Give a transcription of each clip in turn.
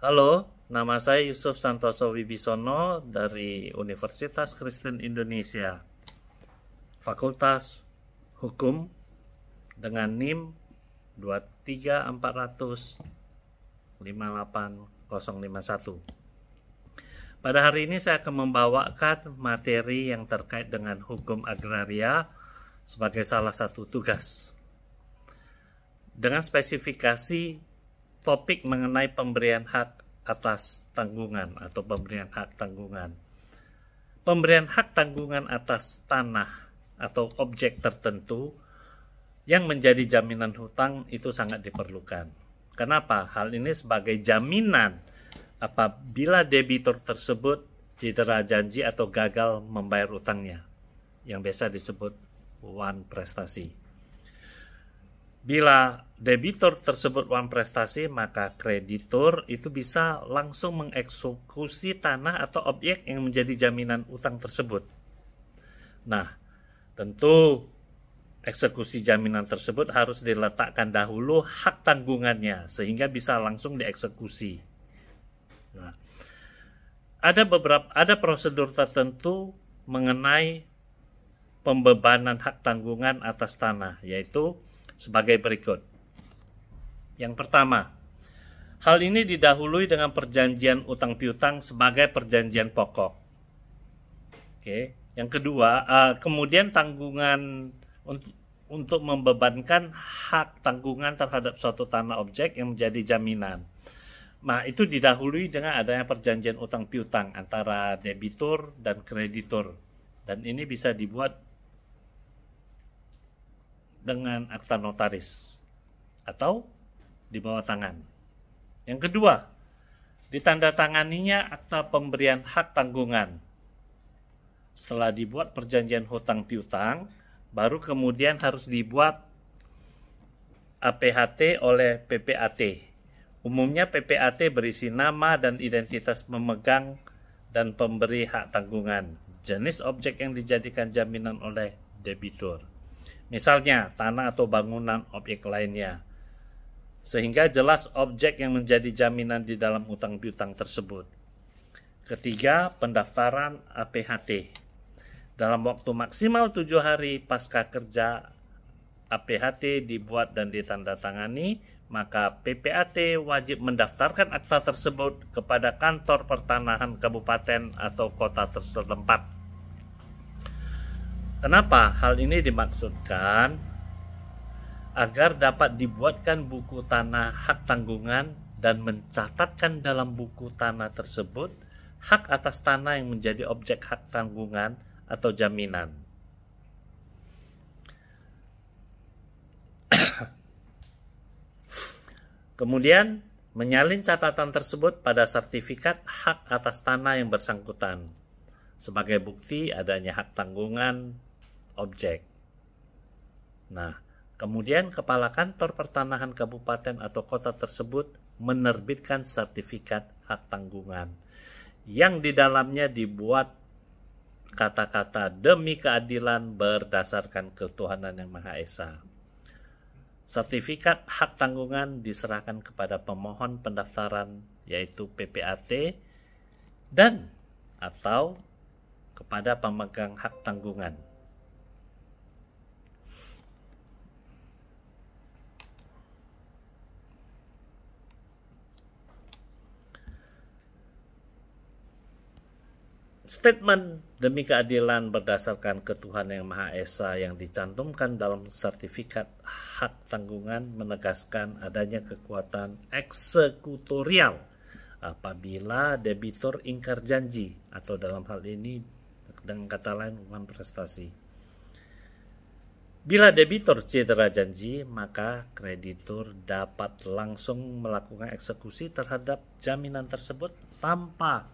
Halo, nama saya Yusuf Santoso Wibisono dari Universitas Kristen Indonesia, Fakultas Hukum dengan NIM 23400 58051. Pada hari ini saya akan membawakan materi yang terkait dengan hukum agraria sebagai salah satu tugas. Dengan spesifikasi topik mengenai pemberian hak atas tanggungan atau pemberian hak tanggungan. Pemberian hak tanggungan atas tanah atau objek tertentu yang menjadi jaminan hutang itu sangat diperlukan. Kenapa? Hal ini sebagai jaminan apabila debitur tersebut cedera janji atau gagal membayar utangnya, yang biasa disebut wan prestasi. Bila debitur tersebut wan prestasi, maka kreditur itu bisa langsung mengeksekusi tanah atau objek yang menjadi jaminan utang tersebut. Nah, tentu eksekusi jaminan tersebut harus diletakkan dahulu hak tanggungannya sehingga bisa langsung dieksekusi. Nah, ada prosedur tertentu mengenai pembebanan hak tanggungan atas tanah, yaitu sebagai berikut. Yang pertama, hal ini didahului dengan perjanjian utang piutang sebagai perjanjian pokok. Oke. Yang kedua, kemudian tanggungan untuk membebankan hak tanggungan terhadap suatu tanah objek yang menjadi jaminan. Nah, itu didahului dengan adanya perjanjian utang piutang antara debitur dan kreditur. Dan ini bisa dibuat dengan akta notaris atau di bawah tangan. Yang kedua, ditandatanganinya akta pemberian hak tanggungan. Setelah dibuat perjanjian hutang piutang, baru kemudian harus dibuat APHT oleh PPAT. Umumnya PPAT berisi nama dan identitas pemegang dan pemberi hak tanggungan, jenis objek yang dijadikan jaminan oleh debitur. Misalnya tanah atau bangunan objek lainnya, sehingga jelas objek yang menjadi jaminan di dalam utang piutang tersebut. Ketiga, pendaftaran APHT. Dalam waktu maksimal 7 hari pasca kerja APHT dibuat dan ditandatangani, maka PPAT wajib mendaftarkan akta tersebut kepada kantor pertanahan kabupaten atau kota tersetempat. Kenapa hal ini dimaksudkan? Agar dapat dibuatkan buku tanah hak tanggungan dan mencatatkan dalam buku tanah tersebut hak atas tanah yang menjadi objek hak tanggungan atau jaminan. Kemudian menyalin catatan tersebut pada sertifikat hak atas tanah yang bersangkutan sebagai bukti adanya hak tanggungan objek. Nah, kemudian kepala kantor pertanahan kabupaten atau kota tersebut menerbitkan sertifikat hak tanggungan yang di dalamnya dibuat kata-kata demi keadilan berdasarkan ketuhanan yang Maha Esa. Sertifikat hak tanggungan diserahkan kepada pemohon pendaftaran yaitu PPAT dan atau kepada pemegang hak tanggungan. Statement demi keadilan berdasarkan ketuhanan yang Maha Esa yang dicantumkan dalam sertifikat hak tanggungan menegaskan adanya kekuatan eksekutorial apabila debitur ingkar janji atau dalam hal ini dengan kata lain wan prestasi. Bila debitur cedera janji, maka kreditur dapat langsung melakukan eksekusi terhadap jaminan tersebut tanpa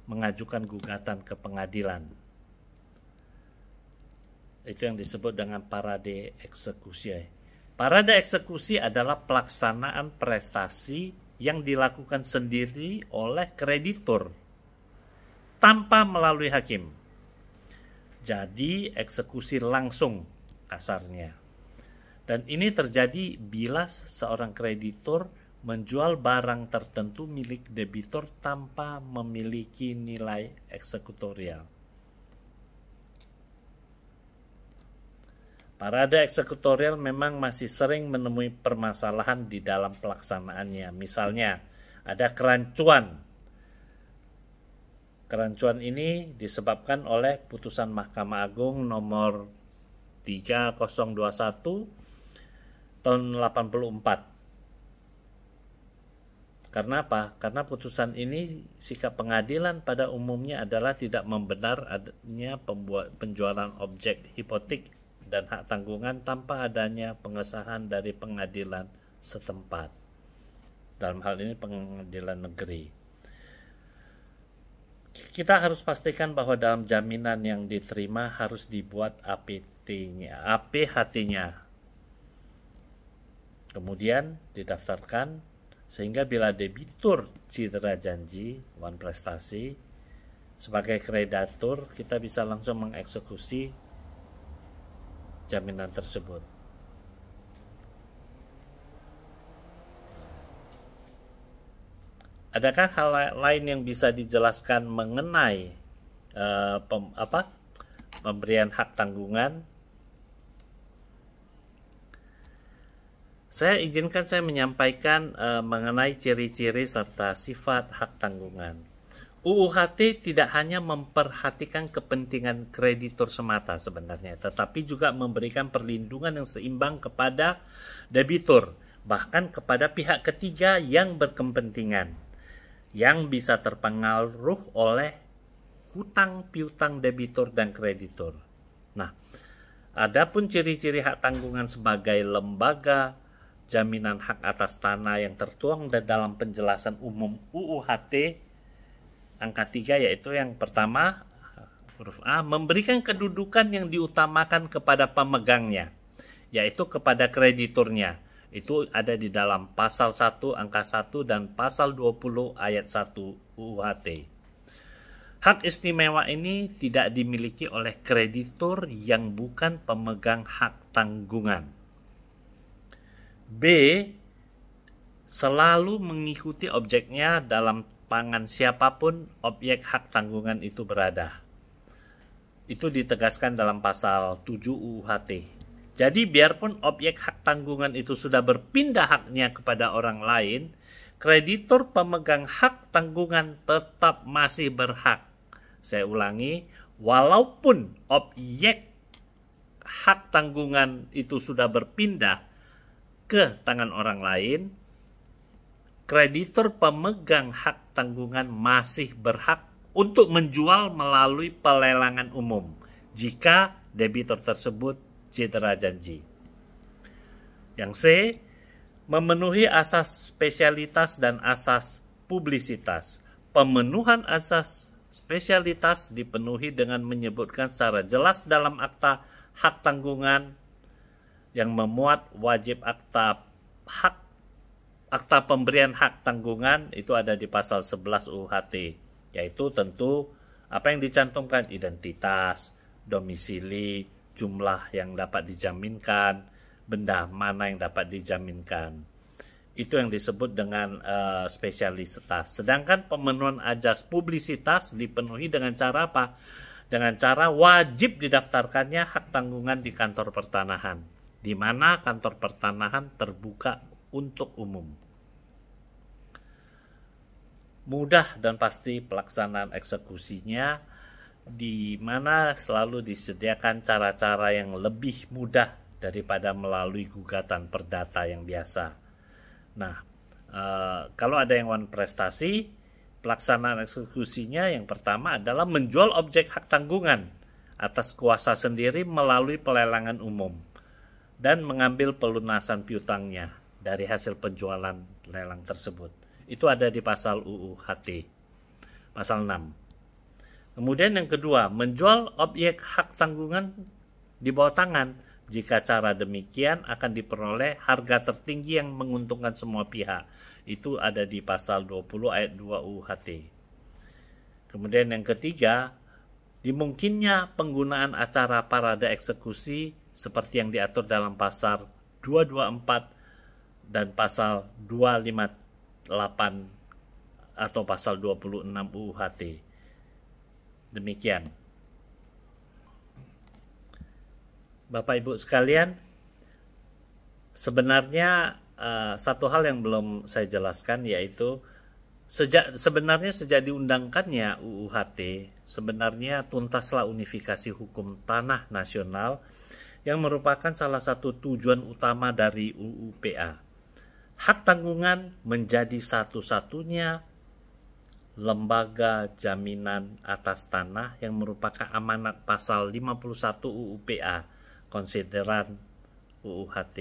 mengajukan gugatan ke pengadilan. Itu yang disebut dengan parade eksekusi. Parade eksekusi adalah pelaksanaan prestasi yang dilakukan sendiri oleh kreditur tanpa melalui hakim. Jadi eksekusi langsung kasarnya. Dan ini terjadi bila seorang kreditur menjual barang tertentu milik debitur tanpa memiliki nilai eksekutorial. Parade eksekutorial memang masih sering menemui permasalahan di dalam pelaksanaannya. Misalnya, ada kerancuan. Kerancuan ini disebabkan oleh putusan Mahkamah Agung nomor 3021 tahun 84. Karena apa? Karena putusan ini sikap pengadilan pada umumnya adalah tidak membenar adanya penjualan objek hipotek dan hak tanggungan tanpa adanya pengesahan dari pengadilan setempat. Dalam hal ini pengadilan negeri. Kita harus pastikan bahwa dalam jaminan yang diterima harus dibuat APHT-nya. Kemudian didaftarkan sehingga bila debitur cedera janji, wan prestasi, sebagai kreditur kita bisa langsung mengeksekusi jaminan tersebut. Adakah hal lain yang bisa dijelaskan mengenai pemberian hak tanggungan? Saya menyampaikan mengenai ciri-ciri serta sifat hak tanggungan. UUHT tidak hanya memperhatikan kepentingan kreditur semata sebenarnya, tetapi juga memberikan perlindungan yang seimbang kepada debitur, bahkan kepada pihak ketiga yang berkepentingan, yang bisa terpengaruh oleh hutang piutang debitur dan kreditur. Nah, adapun ciri-ciri hak tanggungan sebagai lembaga jaminan hak atas tanah yang tertuang dalam penjelasan umum UUHT angka 3, yaitu yang pertama, huruf A, memberikan kedudukan yang diutamakan kepada pemegangnya, yaitu kepada krediturnya. Itu ada di dalam pasal 1 angka 1 dan pasal 20 ayat 1 UUHT. Hak istimewa ini tidak dimiliki oleh kreditur yang bukan pemegang hak tanggungan. B, selalu mengikuti objeknya dalam tangan siapapun objek hak tanggungan itu berada. Itu ditegaskan dalam pasal 7 UUHT. Jadi biarpun objek hak tanggungan itu sudah berpindah haknya kepada orang lain, kreditur pemegang hak tanggungan tetap masih berhak. Saya ulangi, walaupun objek hak tanggungan itu sudah berpindah ke tangan orang lain, kreditur pemegang hak tanggungan masih berhak untuk menjual melalui pelelangan umum jika debitur tersebut cedera janji. Yang C, memenuhi asas spesialitas dan asas publisitas. Pemenuhan asas spesialitas dipenuhi dengan menyebutkan secara jelas dalam akta hak tanggungan yang memuat wajib akta pemberian hak tanggungan itu ada di pasal 11 UUHT, yaitu tentu apa yang dicantumkan, identitas, domisili, jumlah yang dapat dijaminkan, benda mana yang dapat dijaminkan. Itu yang disebut dengan spesialitas. Sedangkan pemenuhan ajas publisitas dipenuhi dengan cara apa? Dengan cara wajib didaftarkannya hak tanggungan di kantor pertanahan, di mana kantor pertanahan terbuka untuk umum. Mudah dan pasti pelaksanaan eksekusinya, di mana selalu disediakan cara-cara yang lebih mudah daripada melalui gugatan perdata yang biasa. Nah, kalau ada yang wan prestasi, pelaksanaan eksekusinya yang pertama adalah menjual objek hak tanggungan atas kuasa sendiri melalui pelelangan umum dan mengambil pelunasan piutangnya dari hasil penjualan lelang tersebut. Itu ada di pasal UUHT, pasal 6. Kemudian yang kedua, menjual objek hak tanggungan di bawah tangan. Jika cara demikian akan diperoleh harga tertinggi yang menguntungkan semua pihak. Itu ada di pasal 20 ayat 2 UUHT. Kemudian yang ketiga, dimungkinnya penggunaan acara parade eksekusi seperti yang diatur dalam pasal 224 dan pasal 258 atau pasal 26 UU HT. Demikian. Bapak Ibu sekalian, sebenarnya satu hal yang belum saya jelaskan, yaitu sebenarnya sejak diundangkannya UU HT, sebenarnya tuntaslah unifikasi hukum tanah nasional yang merupakan salah satu tujuan utama dari UU PA. Hak tanggungan menjadi satu-satunya lembaga jaminan atas tanah yang merupakan amanat pasal 51 UU PA, konsideran UU HT.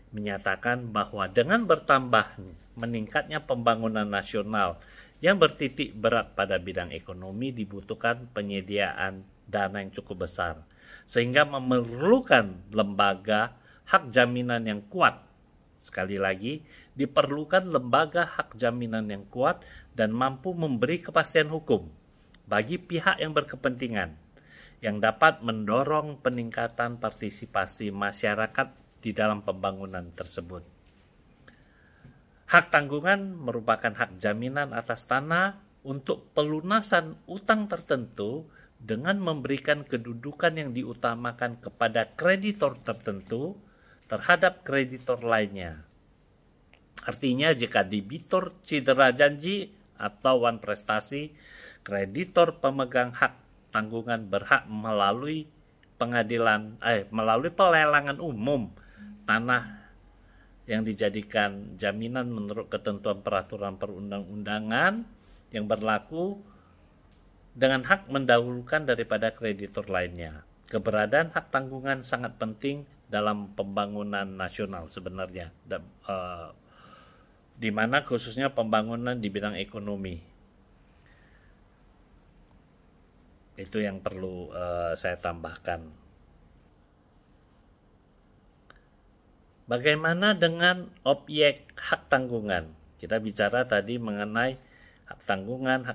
Menyatakan bahwa dengan bertambah meningkatnya pembangunan nasional yang bertitik berat pada bidang ekonomi dibutuhkan penyediaan dana yang cukup besar, sehingga memerlukan lembaga hak jaminan yang kuat. Sekali lagi, diperlukan lembaga hak jaminan yang kuat dan mampu memberi kepastian hukum bagi pihak yang berkepentingan, yang dapat mendorong peningkatan partisipasi masyarakat di dalam pembangunan tersebut. Hak tanggungan merupakan hak jaminan atas tanah untuk pelunasan utang tertentu dengan memberikan kedudukan yang diutamakan kepada kreditor tertentu terhadap kreditor lainnya. Artinya jika debitur cedera janji atau wan prestasi, kreditor pemegang hak tanggungan berhak melalui pelelangan umum tanah yang dijadikan jaminan menurut ketentuan peraturan perundang-undangan yang berlaku dengan hak mendahulukan daripada kreditor lainnya. Keberadaan hak tanggungan sangat penting dalam pembangunan nasional sebenarnya, di mana khususnya pembangunan di bidang ekonomi. Itu yang perlu saya tambahkan. Bagaimana dengan objek hak tanggungan? Kita bicara tadi mengenai hak tanggungan.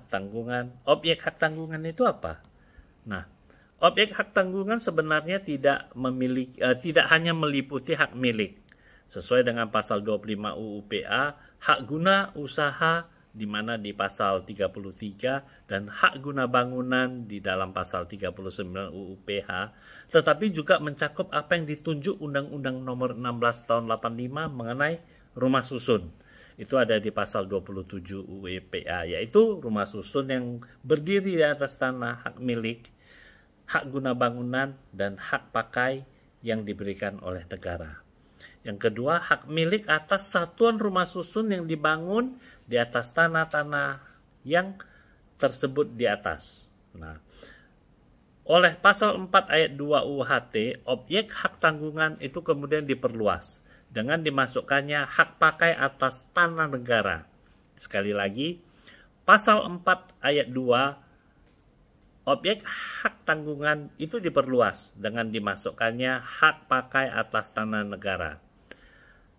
Objek hak tanggungan itu apa? Nah, objek hak tanggungan sebenarnya tidak hanya meliputi hak milik. Sesuai dengan pasal 25 UU PA, hak guna usaha di mana di pasal 33 dan hak guna bangunan di dalam pasal 39 UU PH, tetapi juga mencakup apa yang ditunjuk Undang-Undang Nomor 16 Tahun 85 mengenai rumah susun. Itu ada di pasal 27 UU PA, yaitu rumah susun yang berdiri di atas tanah, hak milik, hak guna bangunan, dan hak pakai yang diberikan oleh negara. Yang kedua, hak milik atas satuan rumah susun yang dibangun di atas tanah-tanah yang tersebut di atas. Nah, oleh pasal 4 ayat 2 UU HT, objek hak tanggungan itu kemudian diperluas dengan dimasukkannya hak pakai atas tanah negara. Sekali lagi, pasal 4 ayat 2, objek hak tanggungan itu diperluas dengan dimasukkannya hak pakai atas tanah negara.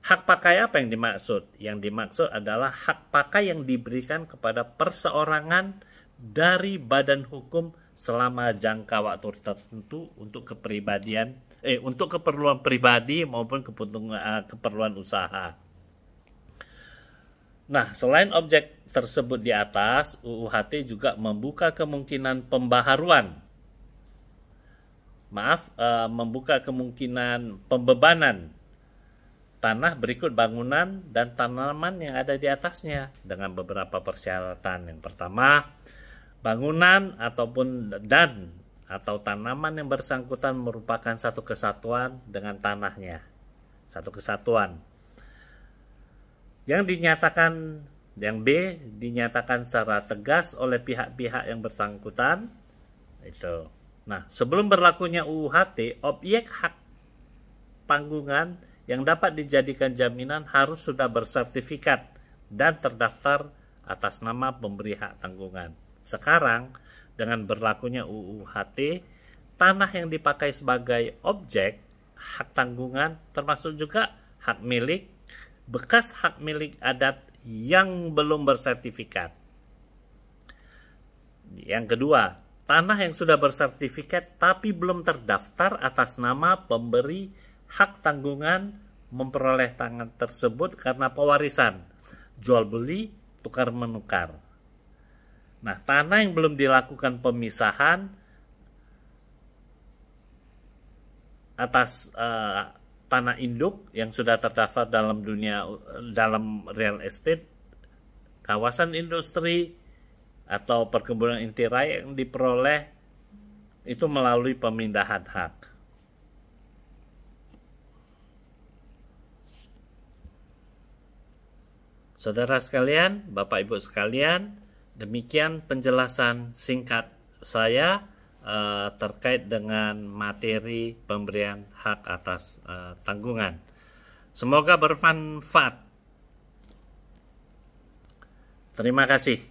Hak pakai apa yang dimaksud? Yang dimaksud adalah hak pakai yang diberikan kepada perseorangan dari badan hukum selama jangka waktu tertentu untuk untuk keperluan pribadi maupun keperluan usaha. Nah, selain objek tersebut di atas, UU HT juga membuka kemungkinan pembebanan tanah berikut bangunan dan tanaman yang ada di atasnya dengan beberapa persyaratan. Yang pertama, bangunan atau tanaman yang bersangkutan merupakan satu kesatuan dengan tanahnya. Satu kesatuan. Yang B dinyatakan secara tegas oleh pihak-pihak yang bersangkutan. Itu. Nah, sebelum berlakunya UU HT, objek hak tanggungan yang dapat dijadikan jaminan harus sudah bersertifikat dan terdaftar atas nama pemberi hak tanggungan. Sekarang, dengan berlakunya UU HT, tanah yang dipakai sebagai objek hak tanggungan termasuk juga hak milik, bekas hak milik adat yang belum bersertifikat. Yang kedua, tanah yang sudah bersertifikat tapi belum terdaftar atas nama pemberi hak tanggungan memperoleh tanah tersebut karena pewarisan, jual beli, tukar menukar. Nah, tanah yang belum dilakukan pemisahan atas tanah induk yang sudah terdaftar dalam real estate, kawasan industri atau perkebunan inti raya yang diperoleh itu melalui pemindahan hak. Saudara sekalian, Bapak Ibu sekalian, demikian penjelasan singkat saya terkait dengan materi pemberian hak atas tanggungan. Semoga bermanfaat. Terima kasih.